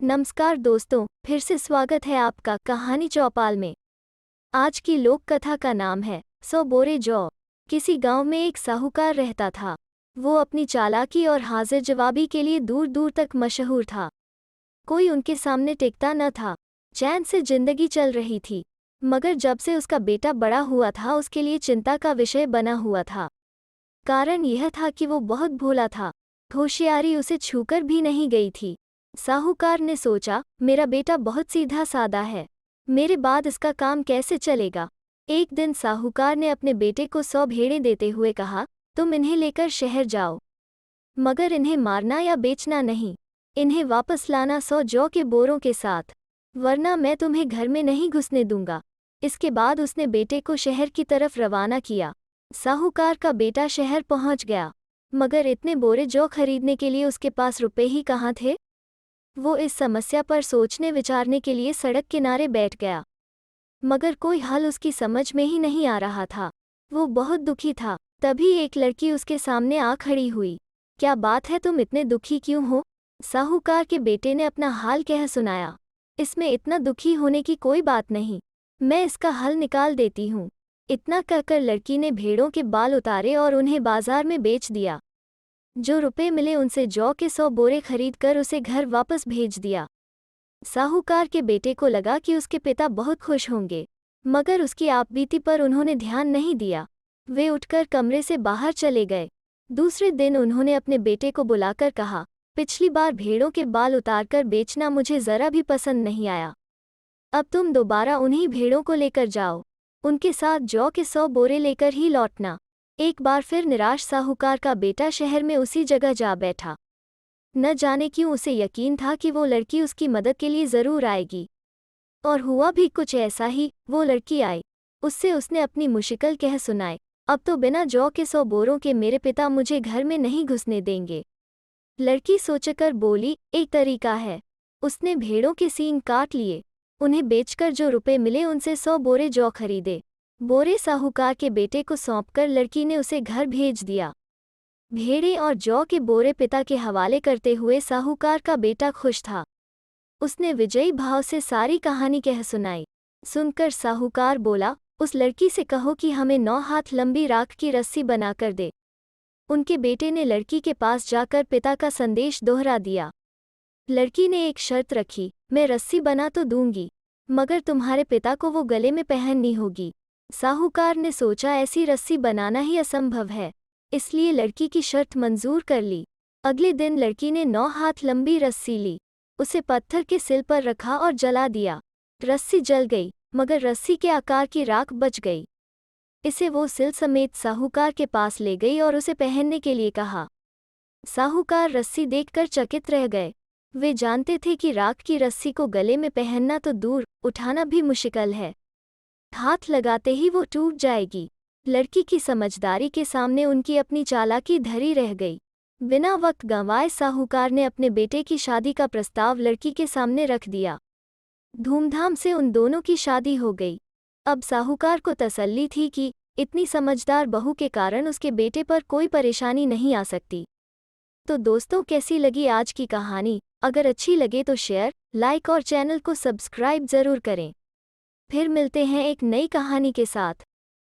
नमस्कार दोस्तों, फिर से स्वागत है आपका कहानी चौपाल में। आज की लोक कथा का नाम है 100 बोरे जौ। किसी गांव में एक साहूकार रहता था। वो अपनी चालाकी और हाजिर जवाबी के लिए दूर दूर तक मशहूर था। कोई उनके सामने टिकता न था। चैन से जिंदगी चल रही थी, मगर जब से उसका बेटा बड़ा हुआ था उसके लिए चिंता का विषय बना हुआ था। कारण यह था कि वो बहुत भोला था। होशियारी उसे छूकर भी नहीं गई थी। साहूकार ने सोचा, मेरा बेटा बहुत सीधा सादा है, मेरे बाद इसका काम कैसे चलेगा। एक दिन साहूकार ने अपने बेटे को 100 भेड़ें देते हुए कहा, तुम इन्हें लेकर शहर जाओ, मगर इन्हें मारना या बेचना नहीं। इन्हें वापस लाना 100 जौ के बोरों के साथ, वरना मैं तुम्हें घर में नहीं घुसने दूंगा। इसके बाद उसने बेटे को शहर की तरफ रवाना किया। साहूकार का बेटा शहर पहुंच गया, मगर इतने बोरे जौ खरीदने के लिए उसके पास रुपए ही कहाँ थे। वो इस समस्या पर सोचने विचारने के लिए सड़क किनारे बैठ गया, मगर कोई हल उसकी समझ में ही नहीं आ रहा था। वो बहुत दुखी था। तभी एक लड़की उसके सामने आ खड़ी हुई। क्या बात है, तुम इतने दुखी क्यों हो? साहूकार के बेटे ने अपना हाल कह सुनाया। इसमें इतना दुखी होने की कोई बात नहीं, मैं इसका हल निकाल देती हूँ। इतना कहकर लड़की ने भेड़ों के बाल उतारे और उन्हें बाजार में बेच दिया। जो रुपए मिले उनसे जौ के 100 बोरे खरीदकर उसे घर वापस भेज दिया। साहूकार के बेटे को लगा कि उसके पिता बहुत खुश होंगे, मगर उसकी आपबीती पर उन्होंने ध्यान नहीं दिया। वे उठकर कमरे से बाहर चले गए। दूसरे दिन उन्होंने अपने बेटे को बुलाकर कहा, पिछली बार भेड़ों के बाल उतारकर बेचना मुझे जरा भी पसंद नहीं आया। अब तुम दोबारा उन्हीं भेड़ों को लेकर जाओ, उनके साथ जौ के 100 बोरे लेकर ही लौटना। एक बार फिर निराश साहूकार का बेटा शहर में उसी जगह जा बैठा। न जाने क्यों उसे यकीन था कि वो लड़की उसकी मदद के लिए जरूर आएगी। और हुआ भी कुछ ऐसा ही। वो लड़की आई। उससे उसने अपनी मुश्किल कह सुनाई। अब तो बिना जौ के 100 बोरों के मेरे पिता मुझे घर में नहीं घुसने देंगे। लड़की सोचकर बोली, एक तरीका है। उसने भेड़ों के सींग काट लिए, उन्हें बेचकर जो रुपए मिले उनसे 100 बोरे जौ खरीदे। बोरे साहूकार के बेटे को सौंपकर लड़की ने उसे घर भेज दिया। भेड़े और जौ के बोरे पिता के हवाले करते हुए साहूकार का बेटा खुश था। उसने विजयी भाव से सारी कहानी कह सुनाई। सुनकर साहूकार बोला, उस लड़की से कहो कि हमें 9 हाथ लंबी राख की रस्सी बनाकर दे। उनके बेटे ने लड़की के पास जाकर पिता का संदेश दोहरा दिया। लड़की ने एक शर्त रखी, मैं रस्सी बना तो दूंगी, मगर तुम्हारे पिता को वो गले में पहननी होगी। साहूकार ने सोचा ऐसी रस्सी बनाना ही असंभव है, इसलिए लड़की की शर्त मंजूर कर ली। अगले दिन लड़की ने 9 हाथ लंबी रस्सी ली, उसे पत्थर के सिल पर रखा और जला दिया। रस्सी जल गई, मगर रस्सी के आकार की राख बच गई। इसे वो सिल समेत साहूकार के पास ले गई और उसे पहनने के लिए कहा। साहूकार रस्सी देखकर चकित रह गए। वे जानते थे कि राख की रस्सी को गले में पहनना तो दूर, उठाना भी मुश्किल है। हाथ लगाते ही वो टूट जाएगी। लड़की की समझदारी के सामने उनकी अपनी चालाकी धरी रह गई। बिना वक्त गंवाए साहूकार ने अपने बेटे की शादी का प्रस्ताव लड़की के सामने रख दिया। धूमधाम से उन दोनों की शादी हो गई। अब साहूकार को तसल्ली थी कि इतनी समझदार बहू के कारण उसके बेटे पर कोई परेशानी नहीं आ सकती। तो दोस्तों, कैसी लगी आज की कहानी? अगर अच्छी लगे तो शेयर, लाइक और चैनल को सब्सक्राइब जरूर करें। फिर मिलते हैं एक नई कहानी के साथ।